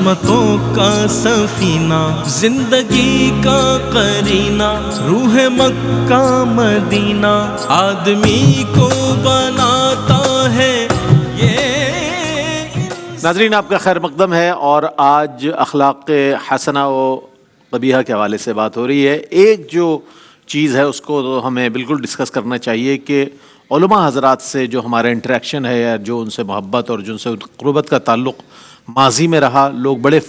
رحمتوں کا سفینہ، زندگی کا قرینہ، روح مکہ مدینہ آدمی کو بناتا ہے یہ۔ ناظرین آپ کا خیر مقدم ہے، اور آج اخلاق حسنہ و قبیحہ کے حوالے سے بات ہو رہی ہے۔ ایک جو چیز ہے اس کو تو ہمیں بالکل ڈسکس کرنا چاہیے کہ علماء حضرات سے جو ہمارا انٹریکشن ہے یا جو ان سے محبت اور جو ان سے قربت کا تعلق ماضی میں رہا، لوگ بڑے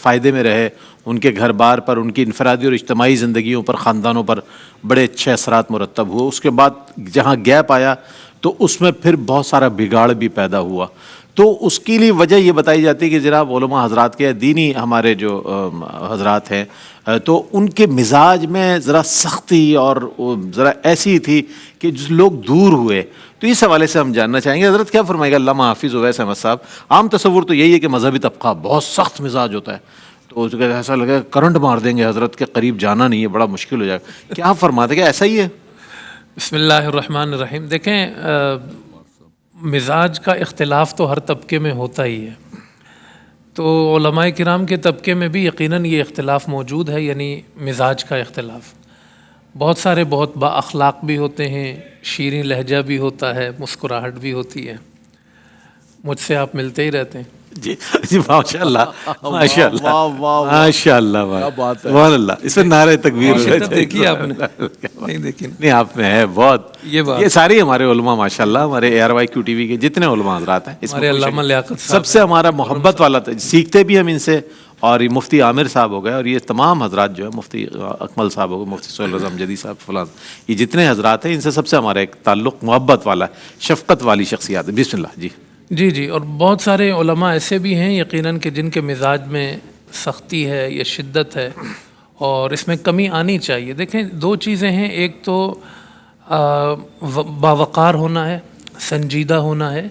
فائدے میں رہے، ان کے گھر بار پر، ان کی انفرادی اور اجتماعی زندگیوں پر، خاندانوں پر بڑے اچھے اثرات مرتب ہوئے۔ اس کے بعد جہاں گیپ آیا تو اس میں پھر بہت سارا بگاڑ بھی پیدا ہوا۔ تو اس کے لیے وجہ یہ بتائی جاتی ہے کہ جناب علماء حضرات کے دینی ہمارے جو حضرات ہیں تو ان کے مزاج میں ذرا سختی اور ذرا ایسی تھی کہ لوگ دور ہوئے۔ تو اس حوالے سے ہم جاننا چاہیں گے حضرت کیا فرمائے گا علامہ حافظ اویس احمد صاحب۔ عام تصور تو یہی ہے کہ مذہبی طبقہ بہت سخت مزاج ہوتا ہے، تو ایسا لگا کرنٹ مار دیں گے، حضرت کے قریب جانا نہیں ہے، بڑا مشکل ہو جائے گا۔ کیا آپ فرماتے کہ ایسا ہی ہے؟ بسم اللہ الرحمن الرحیم۔ دیکھیں مزاج کا اختلاف تو ہر طبقے میں ہوتا ہی ہے، تو علماء کرام کے طبقے میں بھی یقیناً یہ اختلاف موجود ہے، یعنی مزاج کا اختلاف۔ بہت سارے بہت با اخلاق بھی ہوتے ہیں، شیریں لہجہ بھی ہوتا ہے، مسکراہٹ بھی ہوتی ہے۔ مجھ سے آپ ملتے ہی رہتے ہیں۔ جی جی ماشاء اللہ ماشاء اللہ ماشاء اللہ سبحان اللہ۔ اس سے نعرہ تکبیر دیکھی آپ نے؟ نہیں دیکھی؟ نہیں آپ میں ہے بہت، یہ سارے ہمارے علماء ماشاء اللہ، ہمارے ARYQ TV کے جتنے علماء حضرات ہیں ہمارے علامہ لیاقت سب سے ہمارا محبت والا تھا، سیکھتے بھی ہم ان سے، اور یہ مفتی عامر صاحب ہو گئے، اور یہ تمام حضرات جو ہے، مفتی اکمل صاحب ہو گئے، مفتی سہیل رضا امجدی صاحب فلان، یہ جتنے حضرات ہیں ان سے سب سے ہمارا ایک تعلق محبت والا ہے، شفقت والی شخصیات ہے۔ بسم اللہ جی جی اور بہت سارے علماء ایسے بھی ہیں یقیناً کہ جن کے مزاج میں سختی ہے یا شدت ہے، اور اس میں کمی آنی چاہیے۔ دیکھیں دو چیزیں ہیں، ایک تو باوقار ہونا ہے، سنجیدہ ہونا ہے،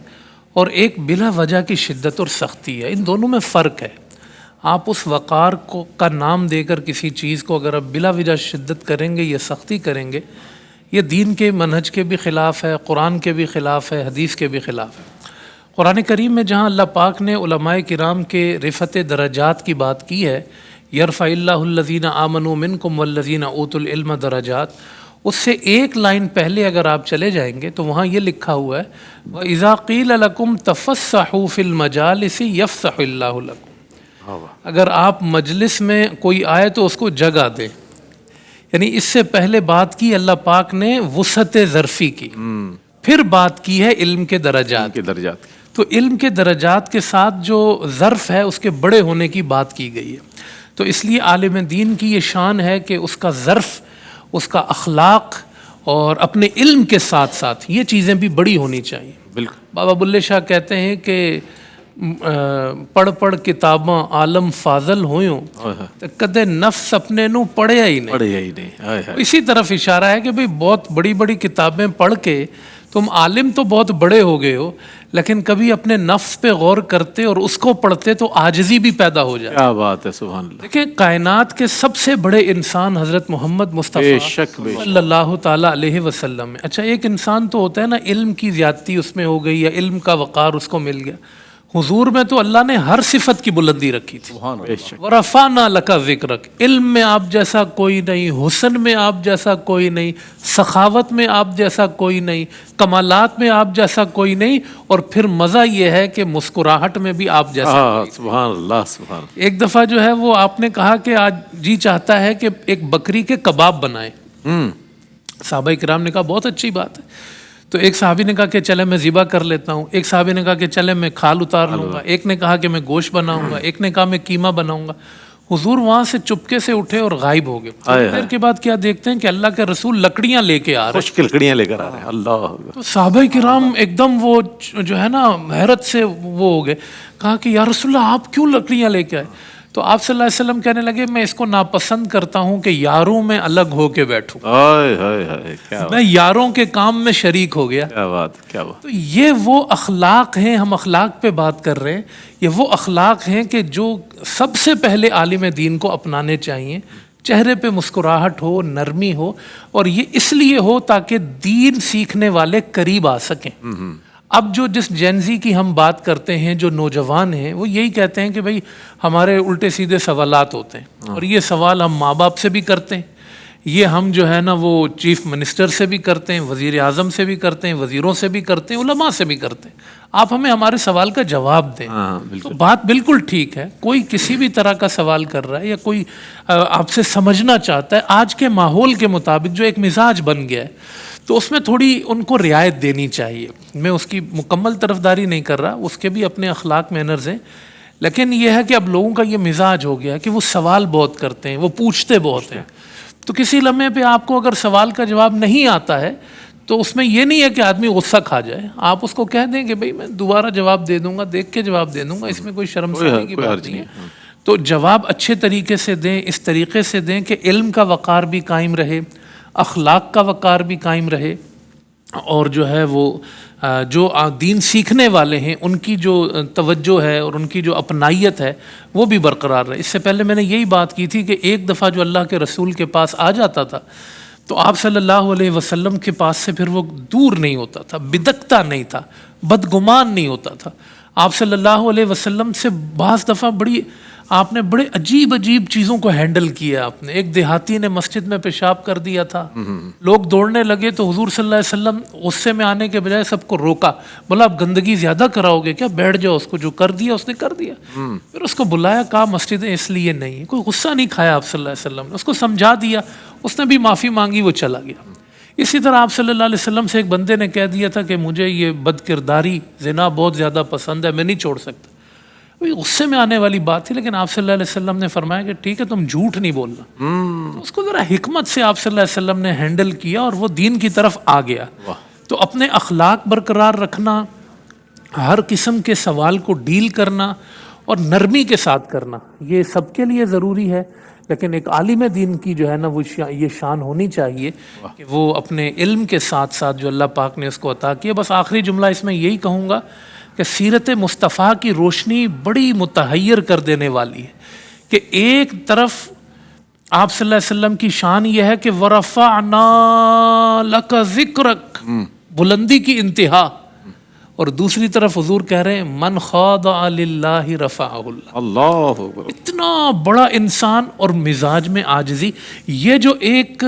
اور ایک بلا وجہ کی شدت اور سختی ہے۔ ان دونوں میں فرق ہے۔ آپ اس وقار کا نام دے کر کسی چیز کو اگر آپ بلا وجہ شدت کریں گے یا سختی کریں گے، یہ دین کے منہج کے بھی خلاف ہے، قرآن کے بھی خلاف ہے، حدیث کے بھی خلاف ہے۔ قرآن کریم میں جہاں اللہ پاک نے علماء کرام کے رفعت درجات کی بات کی ہے، یرفع اللہ الذین آمنوا منکم والذین اوتوا العلم درجات، اس سے ایک لائن پہلے اگر آپ چلے جائیں گے تو وہاں یہ لکھا ہوا ہے وَإِذَا قِيلَ لَكُمْ تَفَسَّحُوا فِي الْمَجَالِسِ يَفْسَحُ اللَّهُ لَكُمْ۔ اگر آپ مجلس میں کوئی آئے تو اس کو جگہ دیں، یعنی اس سے پہلے بات کی اللہ پاک نے وسعت ظرفی کی، پھر بات کی ہے علم کے درجات کی۔ تو علم کے درجات کے ساتھ جو ظرف ہے اس کے بڑے ہونے کی بات کی گئی ہے۔ تو اس لیے عالم دین کی یہ شان ہے کہ اس کا ظرف، اس کا اخلاق اور اپنے علم کے ساتھ ساتھ یہ چیزیں بھی بڑی ہونی چاہیے۔ بالکل۔ بابا بلے شاہ کہتے ہیں کہ پڑھ پڑھ کتاباں عالم فاضل ہویوں تے کدے نفس اپنے نو پڑھیا ہی نہیں۔ اسی طرف اشارہ ہے کہ بھئی بہت بڑی بڑی کتابیں پڑھ کے تم عالم تو بہت بڑے ہو گئے ہو، لیکن کبھی اپنے نفس پہ غور کرتے اور اس کو پڑھتے تو عاجزی بھی پیدا ہو جائے۔ کیا بات ہے، سبحان اللہ۔ دیکھیں کائنات کے سب سے بڑے انسان حضرت محمد مصطفیٰ صلی اللہ تعالیٰ علیہ وسلم ہے۔ اچھا ایک انسان تو ہوتا ہے نا، علم کی زیادتی اس میں ہو گئی یا علم کا وقار اس کو مل گیا، حضور میں تو اللہ نے ہر صفت کی بلندی رکھی تھی۔ وَرَفَعْنَا لَكَ ذِكْرَكَ، علم میں آپ جیسا کوئی نہیں، حسن میں آپ جیسا کوئی نہیں، سخاوت میں آپ جیسا کوئی نہیں، کمالات میں آپ جیسا کوئی نہیں، اور پھر مزہ یہ ہے کہ مسکراہٹ میں بھی آپ جیسا کوئی۔ سبحان اللہ سبحان اللہ۔ ایک دفعہ جو ہے وہ آپ نے کہا کہ آج جی چاہتا ہے کہ ایک بکری کے کباب بنائیں۔ صحابہ کرام نے کہا بہت اچھی بات ہے۔ تو ایک صحابی نے کہا کہ چلے میں ذبح کر لیتا ہوں، ایک صحابی نے کہا کہ چلے میں کھال اتار لوں گا، ایک نے کہا کہ میں گوشت بناؤں گا، ایک نے کہا میں قیمہ بناؤں گا۔ حضور وہاں سے چپکے سے اٹھے اور غائب ہو گئے۔ تھوڑی دیر کے بعد کیا دیکھتے ہیں کہ اللہ کے رسول لکڑیاں لے کے آ رہے ہیں، لکڑیاں لے کر آ رہے ہیں۔ اللہ تو صحابہ کرام ایک دم وہ جو ہے نا حیرت سے وہ ہو گئے، کہا کہ یا رسول اللہ آپ کیوں لکڑیاں لے کے آئے؟ تو آپ صلی اللہ علیہ وسلم کہنے لگے میں اس کو ناپسند کرتا ہوں کہ یاروں میں الگ ہو کے بیٹھوں، میں یاروں کے کام میں شریک ہو گیا۔ کیا بات کیا بات۔ تو یہ وہ اخلاق ہیں، ہم اخلاق پہ بات کر رہے ہیں، یہ وہ اخلاق ہیں کہ جو سب سے پہلے عالم دین کو اپنانے چاہیے۔ چہرے پہ مسکراہٹ ہو، نرمی ہو، اور یہ اس لیے ہو تاکہ دین سیکھنے والے قریب آ سکیں۔ اب جو جس جینزی کی ہم بات کرتے ہیں، جو نوجوان ہیں، وہ یہی کہتے ہیں کہ بھئی ہمارے الٹے سیدھے سوالات ہوتے ہیں، اور یہ سوال ہم ماں باپ سے بھی کرتے ہیں، یہ ہم جو ہے نا وہ چیف منسٹر سے بھی کرتے ہیں، وزیر اعظم سے بھی کرتے ہیں، وزیروں سے بھی کرتے ہیں، علماء سے بھی کرتے ہیں. آپ ہمیں ہمارے سوال کا جواب دیں. تو بات بالکل ٹھیک ہے، کوئی کسی بھی طرح کا سوال کر رہا ہے یا کوئی آپ سے سمجھنا چاہتا ہے، آج کے ماحول کے مطابق جو ایک مزاج بن گیا ہے تو اس میں تھوڑی ان کو رعایت دینی چاہیے. میں اس کی مکمل طرفداری نہیں کر رہا، اس کے بھی اپنے اخلاق مینرز ہیں، لیکن یہ ہے کہ اب لوگوں کا یہ مزاج ہو گیا کہ وہ سوال بہت کرتے ہیں، وہ پوچھتے بہت ہیں. تو کسی لمحے پہ آپ کو اگر سوال کا جواب نہیں آتا ہے تو اس میں یہ نہیں ہے کہ آدمی غصہ کھا جائے، آپ اس کو کہہ دیں کہ بھئی میں دوبارہ جواب دے دوں گا، دیکھ کے جواب دے دوں گا، اس میں کوئی شرمساری کی بات نہیں ہے. تو جواب اچھے طریقے سے دیں، اس طریقے سے دیں کہ علم کا وقار بھی قائم رہے، اخلاق کا وقار بھی قائم رہے، اور جو ہے وہ جو دین سیکھنے والے ہیں ان کی جو توجہ ہے اور ان کی جو اپنائیت ہے وہ بھی برقرار رہے. اس سے پہلے میں نے یہی بات کی تھی کہ ایک دفعہ جو اللہ کے رسول کے پاس آ جاتا تھا تو آپ صلی اللہ علیہ وسلم کے پاس سے پھر وہ دور نہیں ہوتا تھا، بدکتا نہیں تھا، بدگمان نہیں ہوتا تھا. آپ صلی اللہ علیہ وسلم سے بعض دفعہ آپ نے بڑے عجیب عجیب چیزوں کو ہینڈل کیا. آپ نے ایک دیہاتی نے مسجد میں پیشاب کر دیا تھا، لوگ دوڑنے لگے تو حضور صلی اللہ علیہ وسلم غصے میں آنے کے بجائے سب کو روکا، بولا آپ گندگی زیادہ کراؤ گے کیا، بیٹھ جاؤ، اس کو جو کر دیا اس نے کر دیا. پھر اس کو بلایا، کہا مسجدیں اس لیے نہیں، کوئی غصہ نہیں کھایا آپ صلی اللہ علیہ وسلم نے، اس کو سمجھا دیا، اس نے بھی معافی مانگی، وہ چلا گیا. اسی طرح آپ صلی اللہ علیہ وسلم سے ایک بندے نے کہہ دیا تھا کہ مجھے یہ بد کرداری زنا بہت زیادہ پسند ہے، میں نہیں چھوڑ سکتا. غصے میں آنے والی بات تھی، لیکن آپ صلی اللہ علیہ وسلم نے فرمایا کہ ٹھیک ہے تم جھوٹ نہیں بولنا. تو اس کو ذرا حکمت سے آپ صلی اللہ علیہ وسلم نے ہینڈل کیا اور وہ دین کی طرف آ گیا. تو اپنے اخلاق برقرار رکھنا، ہر قسم کے سوال کو ڈیل کرنا اور نرمی کے ساتھ کرنا، یہ سب کے لیے ضروری ہے. لیکن ایک عالم دین کی جو ہے نا وہ یہ شان ہونی چاہیے کہ وہ اپنے علم کے ساتھ ساتھ جو اللہ پاک نے اس کو عطا کیا. بس آخری جملہ اس میں یہی کہوں گا کہ سیرت مصطفیٰ کی روشنی بڑی متحیر کر دینے والی ہے کہ ایک طرف آپ صلی اللہ علیہ وسلم کی شان یہ ہے کہ وَرَفَعْنَا لَكَ ذِكْرَكَ، بلندی کی انتہا، اور دوسری طرف حضور کہہ رہے ہیں من خاضع للہ رفعہ اللہ. اللہ اکبر. اتنا بڑا انسان اور مزاج میں عاجزی، یہ جو ایک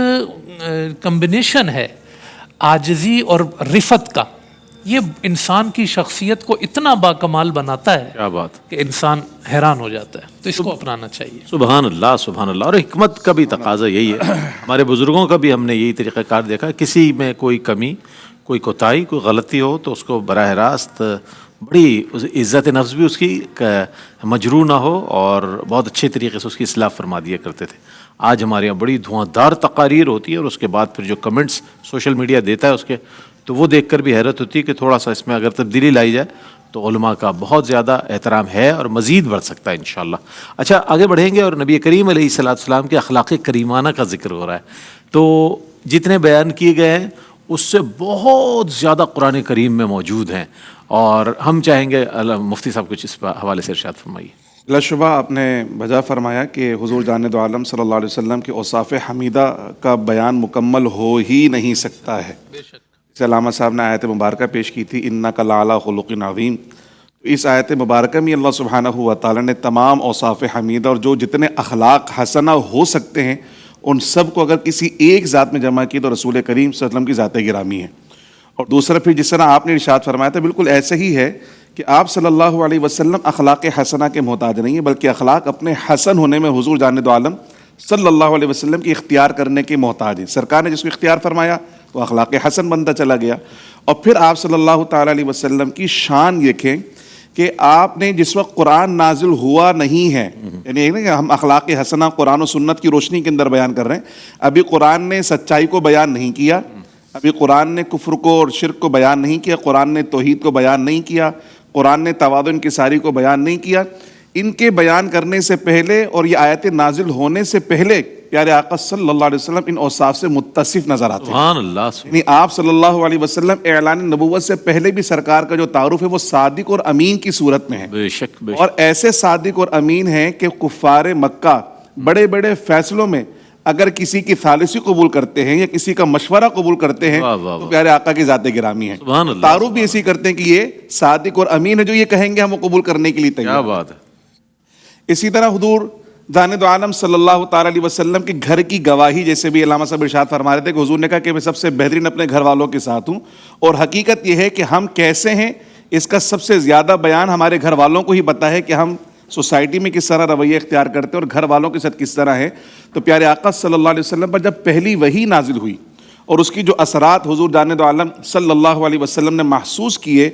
کمبینیشن ہے عاجزی اور رفت کا، یہ انسان کی شخصیت کو اتنا باکمال بناتا ہے، کیا بات کہ انسان حیران ہو جاتا ہے. تو اس کو اپنانا چاہیے. سبحان اللہ سبحان اللہ. اور حکمت کا بھی تقاضا یہی ہے. ہمارے بزرگوں کا بھی ہم نے یہی طریقہ کار دیکھا، کسی میں کوئی کمی، کوئی کوتاہی، کوئی غلطی ہو تو اس کو براہ راست بڑی عزت نفس بھی اس کی مجروح نہ ہو اور بہت اچھے طریقے سے اس کی اصلاح فرما دیا کرتے تھے. آج ہمارے یہاں بڑی دھواں دار تقاریر ہوتی ہے اور اس کے بعد پھر جو کمنٹس سوشل میڈیا دیتا ہے اس کے، تو وہ دیکھ کر بھی حیرت ہوتی ہے کہ تھوڑا سا اس میں اگر تبدیلی لائی جائے تو علماء کا بہت زیادہ احترام ہے اور مزید بڑھ سکتا ہے انشاءاللہ. اچھا آگے بڑھیں گے، اور نبی کریم علیہ الصلوۃ والسلام کے اخلاق کریمانہ کا ذکر ہو رہا ہے. تو جتنے بیان کیے گئے ہیں اس سے بہت زیادہ قرآن کریم میں موجود ہیں، اور ہم چاہیں گے مفتی صاحب کچھ اس حوالے سے ارشاد فرمائیے. بلا شبہ آپ نے بجا فرمایا کہ حضور جان دو عالم صلی اللہ علیہ وسلم کے اوصاف حمیدہ کا بیان مکمل ہو ہی نہیں سکتا ہے. جیسے علامہ صاحب نے آیت مبارکہ پیش کی تھی انک لعلی خلق عظیم، اس آیت مبارکہ میں اللہ سبحانہ و تعالیٰ نے تمام اوصاف حمیدہ اور جو جتنے اخلاق حسنہ ہو سکتے ہیں ان سب کو اگر کسی ایک ذات میں جمع کی تو رسول کریم صلی اللہ علیہ وسلم کی ذات گرامی ہے. اور دوسرا پھر جس طرح آپ نے ارشاد فرمایا تھا بالکل ایسے ہی ہے کہ آپ صلی اللہ علیہ وسلم اخلاق حسنہ کے محتاج نہیں ہیں، بلکہ اخلاق اپنے حسن ہونے میں حضور جان دو عالم صلی اللہ علیہ وسلم کی اختیار کرنے کے محتاج ہیں. سرکار نے جس کو اختیار فرمایا وہ اخلاق حسن بنتا چلا گیا. اور پھر آپ صلی اللہ تعالیٰ علیہ وسلم کی شان دیکھیں کہ آپ نے جس وقت قرآن نازل ہوا نہیں ہے، یعنی ہم اخلاق حسنہ قرآن و سنت کی روشنی کے اندر بیان کر رہے ہیں، ابھی قرآن نے سچائی کو بیان نہیں کیا، ابھی قرآن نے کفر کو اور شرک کو بیان نہیں کیا، قرآن نے توحید کو بیان نہیں کیا، قرآن نے تواضع انکساری کو بیان نہیں کیا. ان کے بیان کرنے سے پہلے اور یہ آیتیں نازل ہونے سے پہلے پیارے آقا صلی اللہ علیہ وسلم ان اوصاف سے متصف نظر آتے ہیں. سبحان اللہ. یعنی آپ صلی اللہ علیہ وسلم اعلان نبوت سے پہلے بھی سرکار کا جو تعارف ہے وہ صادق اور امین کی صورت میں ہے. بے شک بے شک. اور ایسے صادق اور امین ہیں کہ کفار مکہ بڑے بڑے فیصلوں میں اگر کسی کی ثالثی قبول کرتے ہیں یا کسی کا مشورہ قبول کرتے ہیں واہ واہ تو پیارے آقا کی ذات گرامی ہے. سبحان اللہ. تعارف بھی ایسی کرتے ہیں کہ یہ صادق اور امین ہے، جو یہ کہیں گے ہم وہ قبول کرنے کے لیے کیا تیار. بات ہے. اسی طرح حضور جانے دو عالم صلی اللہ تعالی علیہ وسلم کے گھر کی گواہی، جیسے بھی علامہ صاحب ارشاد فرما رہے تھے کہ حضور نے کہا کہ میں سب سے بہترین اپنے گھر والوں کے ساتھ ہوں، اور حقیقت یہ ہے کہ ہم کیسے ہیں اس کا سب سے زیادہ بیان ہمارے گھر والوں کو ہی پتا ہے کہ ہم سوسائٹی میں کس طرح رویہ اختیار کرتے ہیں اور گھر والوں کے ساتھ کس طرح ہے. تو پیارے آقا صلی اللہ علیہ وسلم پر جب پہلی وحی نازل ہوئی اور اس کی جو اثرات حضور جانے دو عالم صلی اللہ علیہ وسلم نے محسوس کیے،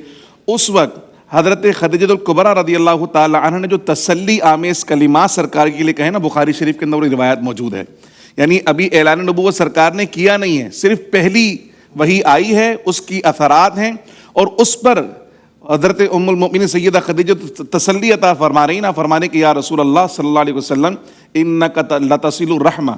اس وقت حضرت خدیجہ الکبریٰ رضی اللہ تعالی عنہ نے جو تسلی آمیز کلمات سرکار کے لیے کہے نا، بخاری شریف کے اندر وہ روایت موجود ہے. یعنی ابھی اعلان نبوت سرکار نے کیا نہیں ہے، صرف پہلی وحی آئی ہے، اس کی اثرات ہیں، اور اس پر حضرت ام المؤمنین سیدہ خدیجہ تسلی عطا فرما رہی نا، فرمانے کہ یا رسول اللہ صلی اللہ علیہ وسلم انک لتصل الرحمہ،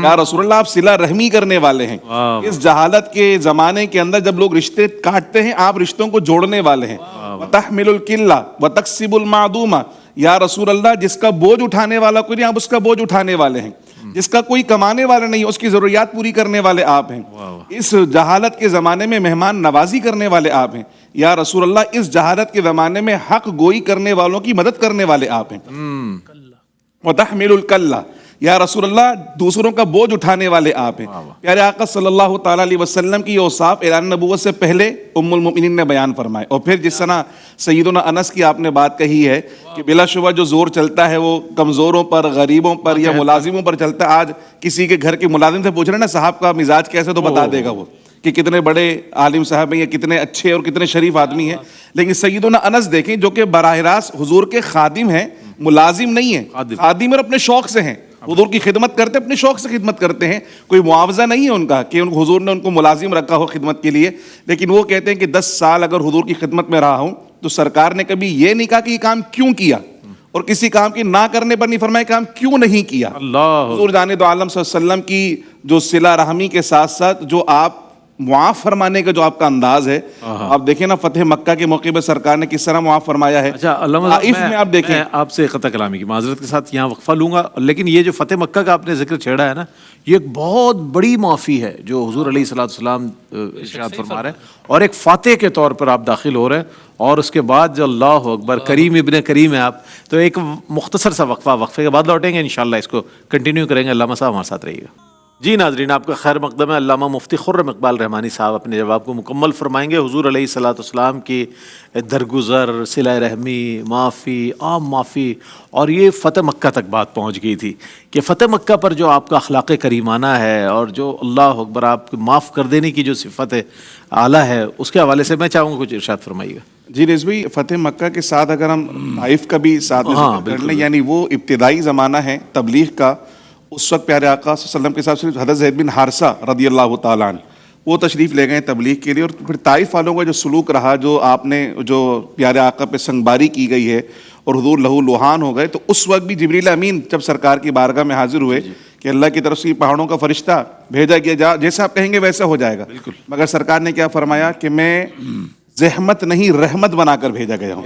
یا رسول اللہ آپ صلہ رحمی کرنے والے ہیں. اس جہالت کے زمانے کے اندر جب لوگ رشتے کاٹتے ہیں، آپ رشتوں کو جوڑنے والے ہیں. وتحمل الکلہ وتکسب المعدومہ، یا رسول اللہ جس کا بوجھ اٹھانے والا کوئی نہیں، آپ اس کا بوجھ اٹھانے والے ہیں. جس کا کوئی کمانے والا نہیں، اس کی ضروریات پوری کرنے والے آپ ہیں. اس جہالت کے زمانے میں مہمان نوازی کرنے والے آپ ہیں. یا رسول اللہ اس جہالت کے زمانے میں حق گوئی کرنے والوں کی مدد کرنے والے آپ ہیں. وتحمل الکلہ، یا رسول اللہ دوسروں کا بوجھ اٹھانے والے آپ ہیں. پیارے آقا صلی اللہ تعالی علیہ وسلم کی یہ اوصاف اعلان نبوت سے پہلے ام المؤمنین نے بیان فرمائے. اور پھر جس طرح سیدنا انس کی آپ نے بات کہی ہے کہ بلا شبہ جو زور چلتا ہے وہ کمزوروں پر، غریبوں پر یا ملازموں پر چلتا ہے. آج کسی کے گھر کے ملازم سے پوچھ رہے ہیں نا صاحب کا مزاج کیسے، تو بتا دے گا وہ کہ کتنے بڑے عالم صاحب ہیں یا کتنے اچھے اور کتنے شریف آدمی ہیں. لیکن سیدنا انس دیکھیں جو کہ براہ راست حضور کے خادم ہیں، ملازم نہیں ہیں، خادم اور اپنے شوق سے ہیں، حضور کی خدمت کرتے، اپنے شوق سے خدمت کرتے ہیں. کوئی معاوضہ نہیں ہے ان کا کہ حضور نے ان کو ملازم رکھا ہو خدمت کے لیے. لیکن وہ کہتے ہیں کہ 10 سال اگر حضور کی خدمت میں رہا ہوں تو سرکار نے کبھی یہ نہیں کہا کہ یہ کام کیوں کیا، اور کسی کام کی نہ کرنے پر نہیں فرمایا کام کیوں نہیں کیا. حضور جانے دو عالم صلی اللہ علیہ وسلم کی جو صلہ رحمی کے ساتھ ساتھ جو آپ معاف فرمانے کا جو آپ کا انداز ہے، آپ دیکھیں نا فتح مکہ کے موقع پہ سرکار نے کس طرح معاف فرمایا ہے. اچھا علامہ صاحب، میں آپ دیکھیں آپ سے قطع کلامی کی معذرت کے ساتھ یہاں وقفہ لوں گا، لیکن یہ جو فتح مکہ کا آپ نے ذکر چھیڑا ہے نا، یہ ایک بہت بڑی معافی ہے جو حضور علیہ الصلوۃ والسلام ارشاد فرما رہے ہیں، اور ایک فاتح کے طور پر آپ داخل ہو رہے ہیں. اور اس کے بعد جو اللہ اکبر کریم ابن کریم ہے آپ. تو ایک مختصر سا وقفے کے بعد لوٹیں گے انشاءاللہ، اس کو کنٹینیو کریں گے. علامہ صاحب ہمارے ساتھ رہیے گا. جی ناظرین، آپ کا خیر مقدم ہے. علامہ مفتی خرم اقبال رحمانی صاحب اپنے جواب کو مکمل فرمائیں گے. حضور علیہ الصلوۃ والسلام کی درگزر، صلہ رحمی، معافی، عام معافی، اور یہ فتح مکہ تک بات پہنچ گئی تھی کہ فتح مکہ پر جو آپ کا اخلاق کریمانہ ہے اور جو اللہ اکبر آپ کو معاف کر دینے کی جو صفت اعلیٰ ہے، اس کے حوالے سے میں چاہوں گا کچھ ارشاد فرمائیے گا. جی رضوی، فتح مکہ کے ساتھ اگر ہم طائف کا بھی ساتھ کر لیں، یعنی وہ ابتدائی زمانہ ہے تبلیغ کا. اس وقت پیارے آقا صلی اللہ علیہ وسلم کے ساتھ صرف حضرت زید بن حارثہ رضی اللہ تعالیٰ عنہ وہ تشریف لے گئے تبلیغ کے لیے. اور پھر طائف والوں کا جو سلوک رہا، جو آپ نے جو پیارے آقا پہ سنگباری کی گئی ہے اور حضور لہو لوہان ہو گئے، تو اس وقت بھی جبریل امین جب سرکار کی بارگاہ میں حاضر ہوئے کہ اللہ کی طرف سے پہاڑوں کا فرشتہ بھیجا گیا، جیسا آپ کہیں گے ویسا ہو جائے گا. مگر سرکار نے کیا فرمایا کہ میں زحمت نہیں رحمت بنا کر بھیجا گیا ہوں.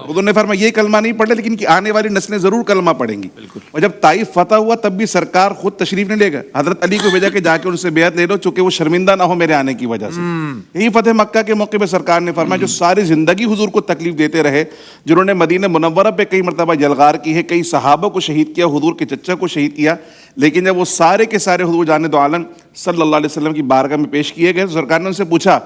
حضور نے فرمایا یہ کلمہ نہیں پڑھے لیکن کہ آنے والی نسلیں ضرور کلمہ پڑھیں گی. اور جب طائف فتح ہوا تب بھی سرکار خود تشریف نہیں لے گئے، حضرت علی کو بھیجا کہ جا کے ان سے بیعت لے لو چونکہ وہ شرمندہ نہ ہو میرے آنے کی وجہ سے. یہی فتح مکہ کے موقع پہ سرکار نے فرمایا جو ساری زندگی حضور کو تکلیف دیتے رہے، جنہوں نے مدینہ منورہ پہ کئی مرتبہ جلغار کی ہے، کئی صحابہ کو شہید کیا، حضور کے چچا کو شہید کیا، لیکن جب وہ سارے کے سارے حضور جانے دو عالم صلی اللہ علیہ وسلم کی بارگاہ میں پیش کیے گئے تو سرکار نے ان سے پوچھا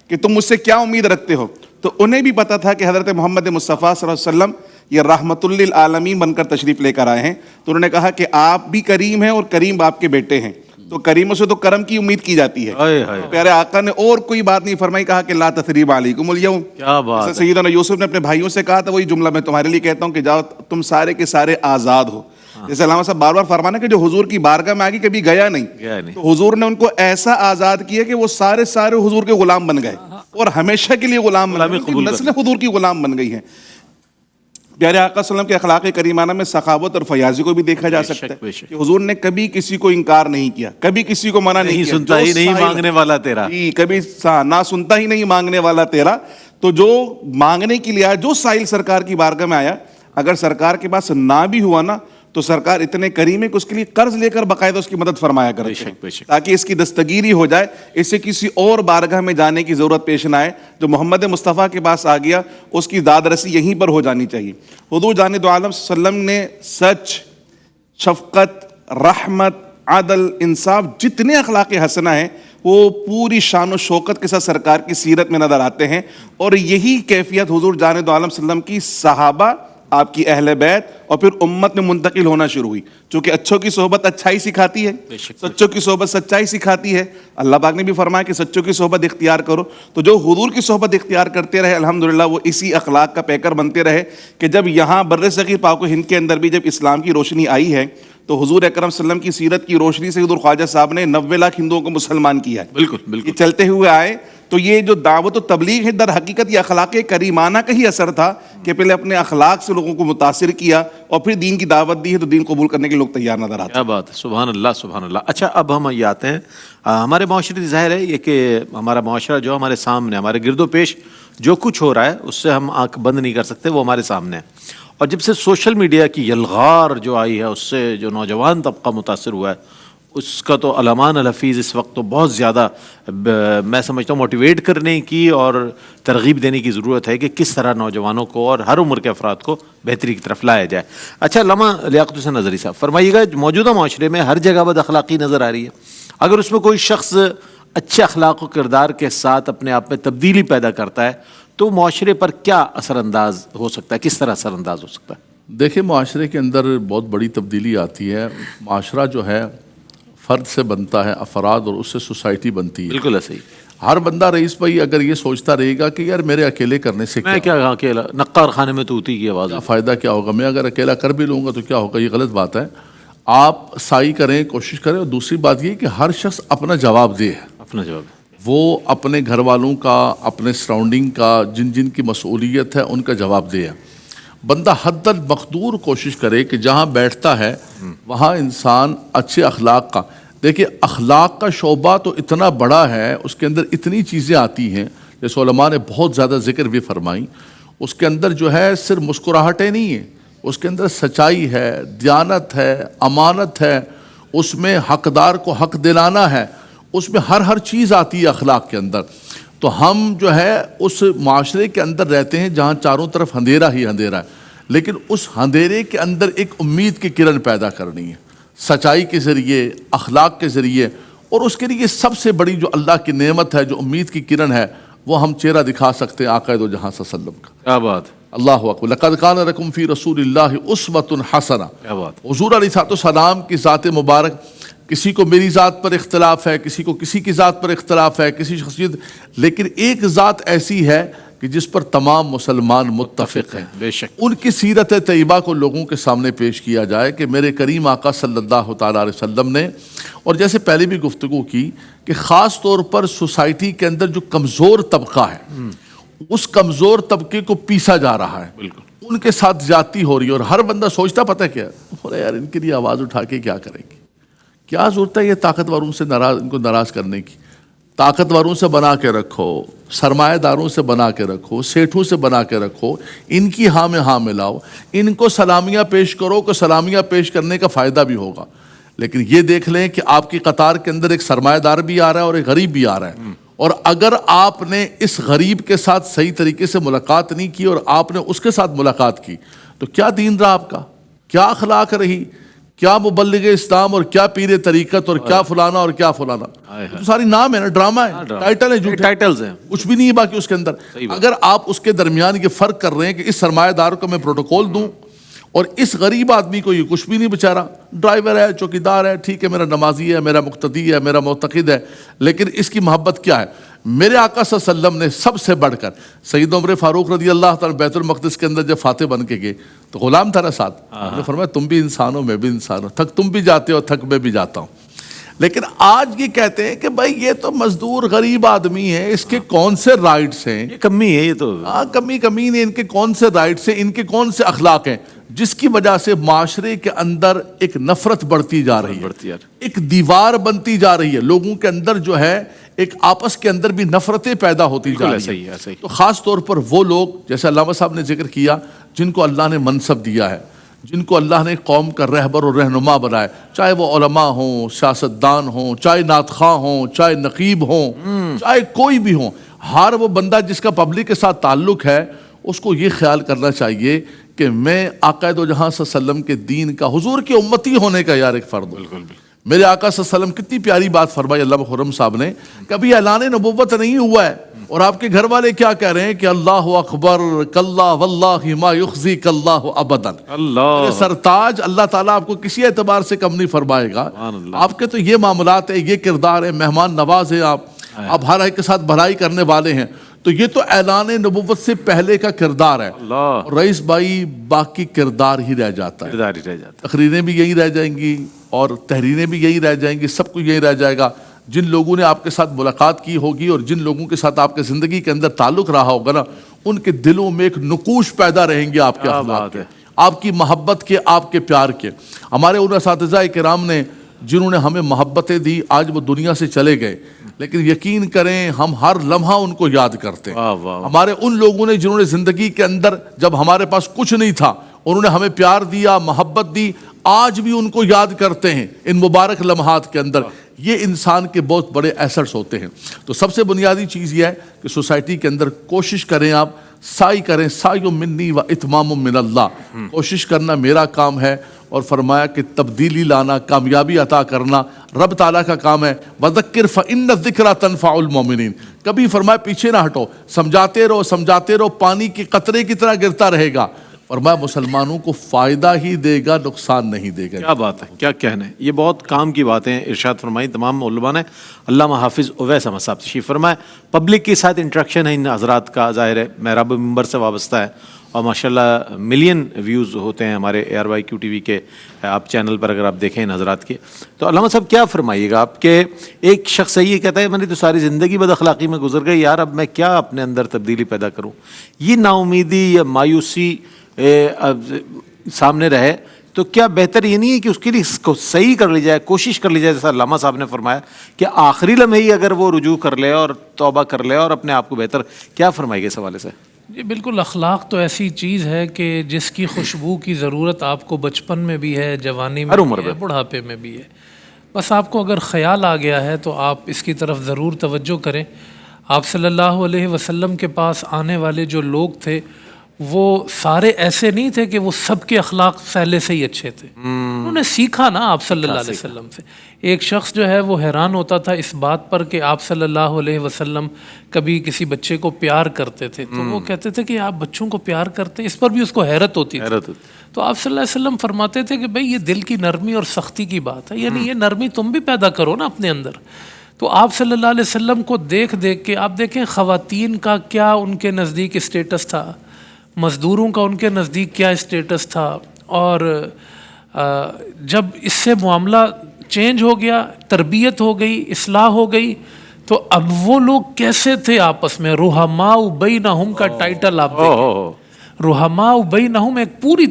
کہ تم مجھ سے کیا امید رکھتے ہو. تو انہیں بھی پتا تھا کہ حضرت محمد مصطفیٰ صلی اللہ علیہ وسلم یہ رحمت للعالمین بن کر تشریف لے کر آئے ہیں. تو انہوں نے کہا کہ آپ بھی کریم ہیں اور کریم آپ کے بیٹے ہیں، تو کریموں سے تو کرم کی امید کی جاتی ہے. پیارے آقا نے اور کوئی بات نہیں فرمائی، کہا کہ لا تثریب علیکم الیوم. کیا بات ہے. سیدنا یوسف نے اپنے بھائیوں سے کہا تھا، وہی جملہ میں تمہارے لیے کہتا ہوں کہ جاؤ تم سارے کے سارے آزاد ہو. جیسے علامہ صاحب بار بار فرمانا کہ جو حضور کی بارگاہ میں آگے کبھی گیا نہیں، تو حضور نے ان کو ایسا آزاد کیا کہ وہ سارے حضور کے غلام بن گئے اور ہمیشہ کے لیے غلام بن گئے، نسل حضور کی غلام بن گئی ہیں. پیارے آقا صلی اللہ علیہ وسلم کے اخلاق کریمانہ میں سخاوت اور فیاضی کو بھی دیکھا جا سکتا ہے کہ حضور نے کبھی کسی کو انکار نہیں کیا، کبھی کسی کو منع نہیں کیا. سنتا ہی نہیں مانگنے والا تیرا، کبھی نہ سنتا ہی نہیں مانگنے والا تیرا. تو جو مانگنے کے لیے آیا، جو سائل سرکار کی بارگاہ میں آیا، اگر سرکار کے پاس نہ بھی ہوا نا تو سرکار اتنے کریم ہے کہ اس کے لیے قرض لے کر باقاعدہ اس کی مدد فرمایا کرتے ہیں بے شک۔ تاکہ اس کی دستگیری ہو جائے، اس سے کسی اور بارگاہ میں جانے کی ضرورت پیش نہ آئے. جو محمد مصطفیٰ کے پاس آ گیا اس کی داد رسی یہیں پر ہو جانی چاہیے. حضور جان دو عالم صلی اللہ علیہ وسلم نے سچ، شفقت، رحمت، عدل، انصاف، جتنے اخلاق حسنہ ہیں وہ پوری شان و شوکت کے ساتھ سرکار کی سیرت میں نظر آتے ہیں. اور یہی کیفیت حضور جان دو عالم صلی اللہ علیہ وسلم کی صحابہ، آپ کی اہل بیت اور پھر امت میں منتقل ہونا شروع ہوئی. چونکہ اچھوں کی صحبت اچھائی سکھاتی ہے، سچوں کی صحبت سچائی سکھاتی ہے. اللہ پاک نے بھی فرمایا کہ سچوں کی صحبت اختیار کرو. تو جو حضور کی صحبت اختیار کرتے رہے الحمدللہ وہ اسی اخلاق کا پیکر بنتے رہے کہ جب یہاں بر صغیر پاک و ہند کے اندر بھی جب اسلام کی روشنی آئی ہے تو حضور اکرم صلی اللہ علیہ وسلم کی سیرت کی روشنی سے حضور خواجہ صاحب نے 90 لاکھ ہندوؤں کو مسلمان کیا ہے. بالکل یہ چلتے ہوئے آئے. تو یہ جو دعوت و تبلیغ ہے در حقیقت یہ اخلاق کریمانہ کا ہی اثر تھا کہ پہلے اپنے اخلاق سے لوگوں کو متاثر کیا اور پھر دین کی دعوت دی ہے تو دین قبول کرنے کے لوگ تیار نظر آتے ہیں. کیا بات ہے، سبحان اللہ سبحان اللہ. اچھا اب ہم یہ آتے ہیں ہمارے معاشرے کی ظاہر ہے یہ کہ ہمارا معاشرہ جو ہمارے سامنے ہمارے گرد و پیش جو کچھ ہو رہا ہے اس سے ہم آنکھ بند نہیں کر سکتے، وہ ہمارے سامنے ہے. اور جب سے سوشل میڈیا کی یلغار جو آئی ہے اس سے جو نوجوان طبقہ متاثر ہوا ہے اس کا تو علمان الحفیظ اس وقت تو بہت زیادہ میں سمجھتا ہوں موٹیویٹ کرنے کی اور ترغیب دینے کی ضرورت ہے کہ کس طرح نوجوانوں کو اور ہر عمر کے افراد کو بہتری کی طرف لایا جائے. اچھا علامہ لیاقت حسین نظری صاحب فرمائیے گا، موجودہ معاشرے میں ہر جگہ بد اخلاقی نظر آ رہی ہے، اگر اس میں کوئی شخص اچھے اخلاق و کردار کے ساتھ اپنے آپ میں تبدیلی پیدا کرتا ہے تو معاشرے پر کیا اثر انداز ہو سکتا ہے، کس طرح اثر انداز ہو سکتا ہے؟ دیکھیں معاشرے کے اندر بہت بڑی تبدیلی آتی ہے. معاشرہ جو ہے فرد سے بنتا ہے، افراد، اور اس سے سوسائٹی بنتی ہے. بالکل ایسے ہی. ہر بندہ رئیس بھائی اگر یہ سوچتا رہے گا کہ یار میرے اکیلے کرنے سے میں کیا اکیلا نقار خانے میں توتی کی آواز کیا فائدہ کیا ہوگا، میں اگر اکیلا کر بھی لوں گا تو کیا ہوگا، یہ غلط بات ہے. آپ سائی کریں، کوشش کریں. اور دوسری بات یہ کہ ہر شخص اپنا جواب دے، اپنا جواب وہ اپنے گھر والوں کا، اپنے سراؤنڈنگ کا، جن جن کی مسئولیت ہے ان کا جواب دے. بندہ حد المقدور کوشش کرے کہ جہاں بیٹھتا ہے وہاں انسان اچھے اخلاق کا. دیکھیں اخلاق کا شعبہ تو اتنا بڑا ہے، اس کے اندر اتنی چیزیں آتی ہیں جیسے علماء نے بہت زیادہ ذکر بھی فرمائی. اس کے اندر جو ہے صرف مسکراہٹیں نہیں ہیں، اس کے اندر سچائی ہے، دیانت ہے، امانت ہے، اس میں حقدار کو حق دلانا ہے، اس میں ہر چیز آتی ہے اخلاق کے اندر. تو ہم جو ہے اس معاشرے کے اندر رہتے ہیں جہاں چاروں طرف اندھیرا ہی اندھیرا ہے، لیکن اس اندھیرے کے اندر ایک امید کی کرن پیدا کرنی ہے سچائی کے ذریعے، اخلاق کے ذریعے. اور اس کے لیے سب سے بڑی جو اللہ کی نعمت ہے، جو امید کی کرن ہے، وہ ہم چہرہ دکھا سکتے ہیں آقا دو جہاں صلی اللہ علیہ وسلم کا. کیا بات. اللہ اکبر. لقد کان لکم فی رسول اللہ اسوۃ حسنہ. کیا بات. حضور علیہ الصلوۃ والسلام کی ذات مبارک، کسی کو میری ذات پر اختلاف ہے، کسی کو کسی کی ذات پر اختلاف ہے، کسی شخصیت، لیکن ایک ذات ایسی ہے کہ جس پر تمام مسلمان متفق ہیں. بے شک. ان کی سیرت طیبہ کو لوگوں کے سامنے پیش کیا جائے کہ میرے کریم آقا صلی اللہ تعالیٰ علیہ وسلم نے، اور جیسے پہلے بھی گفتگو کی کہ خاص طور پر سوسائٹی کے اندر جو کمزور طبقہ ہے اس کمزور طبقے کو پیسا جا رہا ہے. بالکل. ان کے ساتھ زیادتی ہو رہی ہے، اور ہر بندہ سوچتا پتہ کیا ہے، یار ان کے لیے آواز اٹھا کے کیا کریں گے، کیا ضرورت ہے یہ طاقتوروں سے ان کو ناراض کرنے کی. طاقتوروں سے بنا کے رکھو، سرمایہ داروں سے بنا کے رکھو، سیٹھوں سے بنا کے رکھو، ان کی ہاں میں ہاں ملاؤ، ان کو سلامیاں پیش کرو کہ سلامیاں پیش کرنے کا فائدہ بھی ہوگا. لیکن یہ دیکھ لیں کہ آپ کی قطار کے اندر ایک سرمایہ دار بھی آ رہا ہے اور ایک غریب بھی آ رہا ہے، اور اگر آپ نے اس غریب کے ساتھ صحیح طریقے سے ملاقات نہیں کی اور آپ نے اس کے ساتھ ملاقات کی تو کیا دین رہا آپ کا، کیا اخلاق رہی، کیا مبلغ اسلام اور کیا پیر طریقت اور کیا فلانا اور کیا فلانا. تو ساری نام ہے نا، ڈرامہ ہے، ٹائٹل ہے، ٹائٹلز ہیں، کچھ بھی نہیں ہے باقی اس کے اندر. اگر آپ اس کے درمیان یہ فرق کر رہے ہیں کہ اس سرمایہ دار کو میں پروٹوکول دوں اور اس غریب آدمی کو یہ کچھ بھی نہیں بیچارہ، ڈرائیور ہے، چوکیدار ہے، ٹھیک ہے، میرا نمازی ہے، میرا مقتدی ہے، میرا معتقد ہے، لیکن اس کی محبت کیا ہے. میرے آقا صلی اللہ علیہ وسلم نے سب سے بڑھ کر سید عمر فاروق رضی اللہ تعالیٰ بیت المقدس کے اندر جب فاتح بن کے گئے تو غلام تھا نا ساتھ، انہوں نے فرمایا تم بھی انسان ہو، میں بھی انسان ہوں، تھک تم بھی جاتے ہو، تھک میں بھی جاتا ہوں. لیکن آج یہ کہتے ہیں کہ بھائی یہ تو مزدور غریب آدمی ہے، اس کے کون سے رائٹس ہیں، یہ کمی ہے، یہ تو کمی نہیں، ان کے کون سے رائٹس ہیں، ان کے کون سے اخلاق ہیں، جس کی وجہ سے معاشرے کے اندر ایک نفرت بڑھتی جا رہی ہے، ایک دیوار بنتی جا رہی ہے، لوگوں کے اندر جو ہے ایک آپس کے اندر بھی نفرتیں پیدا ہوتی جا رہی ہیں. تو خاص طور پر وہ لوگ جیسے علامہ صاحب نے ذکر کیا جن کو اللہ نے منصب دیا ہے، جن کو اللہ نے قوم کا رہبر اور رہنما بنائے، چاہے وہ علماء ہوں، سیاستدان ہوں، چاہے نعت خواں ہوں، چاہے نقیب ہوں، چاہے کوئی بھی ہوں، ہر وہ بندہ جس کا پبلک کے ساتھ تعلق ہے اس کو یہ خیال کرنا چاہیے کہ میں آقا دو جہاں صلی اللہ علیہ وسلم کے دین کا، حضور کی امتی ہونے کا یار ایک فرد ہوں۔ میرے آقا صلی اللہ علیہ وسلم کتنی پیاری بات فرمائی علامہ خرم صاحب نے، کبھی اعلان نبوت نہیں ہوا ہے اور آپ کے گھر والے کیا کہہ رہے ہیں کہ اللہ اکبر کاللہ واللہ ما یخزیک اللہ ابدا، اللہ سرتاج اللہ تعالیٰ آپ کو کسی اعتبار سے کم نہیں فرمائے گا۔ آپ کے تو یہ معاملات ہیں، یہ کردار ہے، مہمان نواز ہیں آپ ہر ایک کے ساتھ بھلائی کرنے والے ہیں، تو یہ تو اعلان نبوت سے پہلے کا کردار ہے۔ اللہ رئیس بھائی باقی کردار ہی رہ جاتا ہے، کردار ہی رہ جاتا تقریریں بھی یہی رہ جائیں گی اور تحریریں بھی یہی رہ جائیں گی، سب کچھ یہی رہ جائے گا۔ جن لوگوں نے آپ کے ساتھ ملاقات کی ہوگی اور جن لوگوں کے ساتھ آپ کے زندگی کے اندر تعلق رہا ہوگا نا، ان کے دلوں میں ایک نقوش پیدا رہیں گے آپ کے اخلاق کے، آپ کی محبت کے، آپ کے پیار کے۔ ہمارے ان اساتذہ کرام نے جنہوں نے ہمیں محبتیں دی، آج وہ دنیا سے چلے گئے، لیکن یقین کریں ہم ہر لمحہ ان کو یاد کرتے ہیں۔ ہمارے ان لوگوں نے جنہوں نے زندگی کے اندر جب ہمارے پاس کچھ نہیں تھا انہوں نے ہمیں پیار دیا، محبت دی، آج بھی ان کو یاد کرتے ہیں ان مبارک لمحات کے اندر۔ یہ انسان کے بہت بڑے ایسٹس ہوتے ہیں۔ تو سب سے بنیادی چیز یہ ہے کہ سوسائٹی کے اندر کوشش کریں، آپ سائی کریں، سائی منی و اتمام من اللہ، کوشش کرنا میرا کام ہے، اور فرمایا کہ تبدیلی لانا، کامیابی عطا کرنا رب تعالیٰ کا کام ہے۔ وَذَكِّرْ فَإِنَّ الذِّكْرَى تَنْفَعُ الْمُؤْمِنِينَ، کبھی فرمایا پیچھے نہ ہٹو، سمجھاتے رہو سمجھاتے رہو، پانی کی قطرے کی طرح گرتا رہے گا، فرمایا مسلمانوں کو فائدہ ہی دے گا، نقصان نہیں دے گا۔ کیا بات ہے، کیا کہنا ہے، یہ بہت کام کی باتیں ارشاد فرمائی تمام علماء نے۔ علامہ حافظ اویس احمد صاحب تشریف فرمائے۔ پبلک کے ساتھ انٹریکشن ہے ان حضرات کا، ظاہر ہے محراب منبر سے وابستہ ہے، اور ماشاءاللہ ملین ویوز ہوتے ہیں ہمارے ARYQ TV کے آپ چینل پر، اگر آپ دیکھیں ان حضرات کے۔ تو علامہ صاحب کیا فرمائیے گا آپ کہ ایک شخص یہ کہتا ہے میں نے تو ساری زندگی بد اخلاقی میں گزر گئی یار، اب میں کیا اپنے اندر تبدیلی پیدا کروں، یہ نا امیدی یا مایوسی سامنے رہے، تو کیا بہتر یہ نہیں ہے کہ اس کے لیے اس کو صحیح کر لی جائے، کوشش کر لی جائے، جیسا علامہ صاحب نے فرمایا کہ آخری لمحے ہی اگر وہ رجوع کر لے اور توبہ کر لے اور اپنے آپ کو بہتر، کیا فرمائے گا اس حوالے سے؟ جی بالکل، اخلاق تو ایسی چیز ہے کہ جس کی خوشبو کی ضرورت آپ کو بچپن میں بھی ہے، جوانی میں بھی ہے، بڑھاپے میں بھی ہے۔ بس آپ کو اگر خیال آ گیا ہے تو آپ اس کی طرف ضرور توجہ کریں۔ آپ صلی اللہ علیہ وسلم کے پاس آنے والے جو لوگ تھے وہ سارے ایسے نہیں تھے کہ وہ سب کے اخلاق پہلے سے ہی اچھے تھے، انہوں نے سیکھا نا آپ صلی اللہ علیہ وسلم سے۔ ایک شخص جو ہے وہ حیران ہوتا تھا اس بات پر کہ آپ صلی اللہ علیہ وسلم کبھی کسی بچے کو پیار کرتے تھے تو وہ کہتے تھے کہ آپ بچوں کو پیار کرتے ہیں، اس پر بھی اس کو حیرت ہوتی تھی۔ تو آپ صلی اللہ علیہ وسلم فرماتے تھے کہ بھئی یہ دل کی نرمی اور سختی کی بات ہے، یعنی یہ نرمی تم بھی پیدا کرو نا اپنے اندر۔ تو آپ صلی اللہ علیہ وسلم کو دیکھ دیکھ کے آپ دیکھیں خواتین کا کیا ان کے نزدیک اسٹیٹس تھا، مزدوروں کا ان کے نزدیک کیا اسٹیٹس تھا، اور جب اس سے معاملہ چینج ہو گیا، تربیت ہو گئی، اصلاح ہو گئی، تو اب وہ لوگ کیسے تھے آپس میں، رحماء بینہم کا ٹائٹل آپ دیکھیں، رحماء بینہم ایک پوری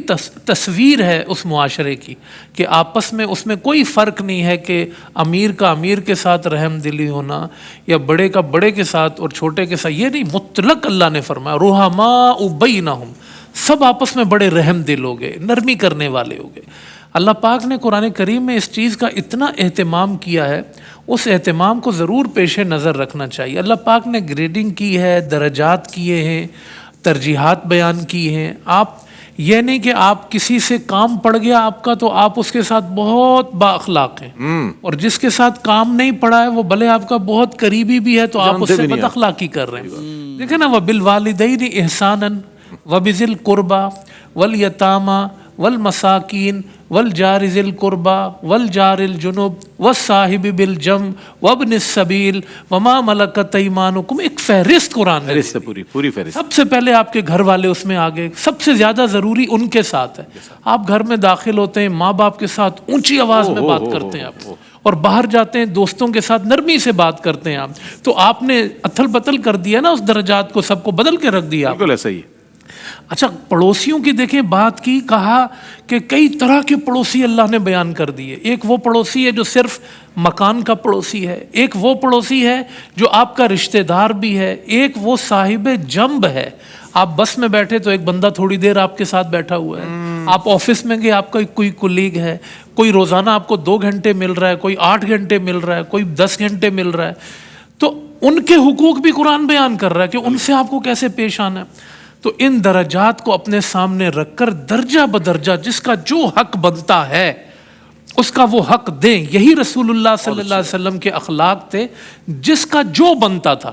تصویر ہے اس معاشرے کی کہ آپس میں اس میں کوئی فرق نہیں ہے کہ امیر کا امیر کے ساتھ رحم دلی ہونا یا بڑے کا بڑے کے ساتھ اور چھوٹے کے ساتھ، یہ نہیں، مطلق اللہ نے فرمایا رحماء بینہم، سب آپس میں بڑے رحم دل ہو گئے، نرمی کرنے والے ہو گئے۔ اللہ پاک نے قرآن کریم میں اس چیز کا اتنا اہتمام کیا ہے، اس اہتمام کو ضرور پیش نظر رکھنا چاہیے۔ اللہ پاک نے گریڈنگ کی ہے، درجات کیے ہیں، ترجیحات بیان کی ہیں۔ آپ یہ نہیں کہ آپ کسی سے کام پڑ گیا آپ کا تو آپ اس کے ساتھ بہت با اخلاق ہیں، اور جس کے ساتھ کام نہیں پڑا ہے وہ بھلے آپ کا بہت قریبی بھی ہے تو آپ اس سے بد اخلاقی کر رہے ہیں۔ دیکھیں نا، وَبِالْوَالِدَيْنِ إِحْسَانًا وَبِذِي الْقُرْبَى وَالْيَتَامَى والمساکین والجار ذی القربى والجار الجنب والصاحب بالجنب وابن السبیل وما ملکت ایمانکم، ایک فہرست قرآن ہے، فہرست پوری فہرست۔ سب سے پہلے آپ کے گھر والے اس میں آگے، سب سے زیادہ ضروری ان کے ساتھ ہے۔ آپ گھر میں داخل ہوتے ہیں، ماں باپ کے ساتھ اونچی آواز میں بات کرتے ہیں آپ، اور باہر جاتے ہیں دوستوں کے ساتھ نرمی سے بات کرتے ہیں آپ، تو آپ نے اتھل پتل کر دیا نا اس درجات کو، سب کو بدل کے رکھ دیا۔ بالکل ایسا ہی ہے۔ اچھا، پڑوسیوں کی دیکھیں بات کی، کہا کہ کئی طرح کے پڑوسی اللہ نے بیان کر دیے۔ ایک وہ پڑوسی ہے جو صرف مکان کا پڑوسی ہے، ایک وہ پڑوسی ہے جو آپ کا رشتہ دار بھی ہے، ایک وہ صاحب جنب ہے۔ آپ بس میں بیٹھے تو ایک بندہ تھوڑی دیر آپ کے ساتھ بیٹھا ہوا ہے، آپ آفس میں گئے, آپ کا کوئی کولیگ ہے, کوئی روزانہ آپ کو 2 گھنٹے مل رہا ہے, کوئی 8 گھنٹے مل رہا ہے, کوئی 10 گھنٹے مل رہا ہے, تو ان کے حقوق بھی قرآن بیان کر رہا ہے کہ ان سے آپ کو کیسے پیش آنا ہے. تو ان درجات کو اپنے سامنے رکھ کر درجہ بدرجہ جس کا جو حق بنتا ہے اس کا وہ حق دیں. یہی رسول اللہ صلی اللہ علیہ وسلم کے اخلاق تھے. جس کا جو بنتا تھا,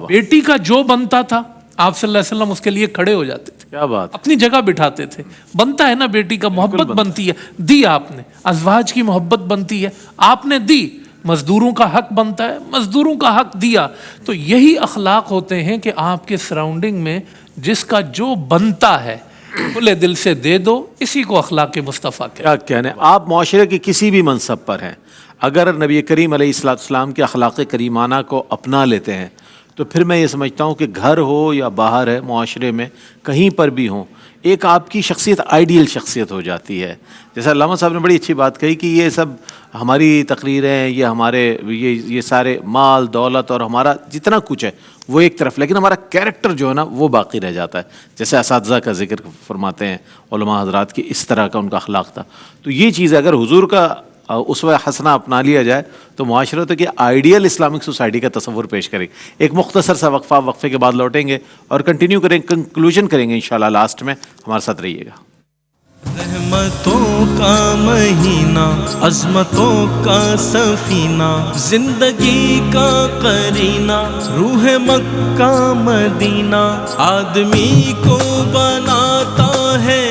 بیٹی کا جو بنتا تھا, آپ صلی اللہ علیہ وسلم اس کے لیے کھڑے ہو جاتے تھے, کیا بات, اپنی جگہ بٹھاتے تھے. بنتا ہے نا بیٹی کا, محبت بنتی ہے, دی آپ نے. ازواج کی محبت بنتی ہے, آپ نے دی. مزدوروں کا حق بنتا ہے, مزدوروں کا حق دیا. تو یہی اخلاق ہوتے ہیں کہ آپ کے سراؤنڈنگ میں جس کا جو بنتا ہے کھلے دل سے دے دو. اسی کو اخلاق مصطفیٰ کیا کہنے. آپ معاشرے کے کسی بھی منصب پر ہیں, اگر نبی کریم علیہ السلام کے اخلاق کریمانہ کو اپنا لیتے ہیں تو پھر میں یہ سمجھتا ہوں کہ گھر ہو یا باہر ہے, معاشرے میں کہیں پر بھی ہوں, ایک آپ کی شخصیت آئیڈیل شخصیت ہو جاتی ہے. جیسا علامہ صاحب نے بڑی اچھی بات کہی کہ یہ سب ہماری تقریریں, یہ ہمارے یہ سارے مال دولت اور ہمارا جتنا کچھ ہے وہ ایک طرف, لیکن ہمارا کیریکٹر جو ہے نا وہ باقی رہ جاتا ہے. جیسے اساتذہ کا ذکر فرماتے ہیں علماء حضرات کی, اس طرح کا ان کا اخلاق تھا. تو یہ چیز اگر حضور کا اسوہ حسنہ اپنا لیا جائے تو معاشرت کی آئیڈیل اسلامک سوسائٹی کا تصور پیش کریں. ایک مختصر سا وقفے کے بعد لوٹیں گے اور کنٹینیو کریں, کنکلوژن کریں گے انشاءاللہ. لاسٹ میں ہمارے ساتھ رہیے گا. رحمتوں کا مہینہ, عظمتوں کا سفینہ, زندگی کا قرینہ, روح مکہ مدینہ, آدمی کو بناتا ہے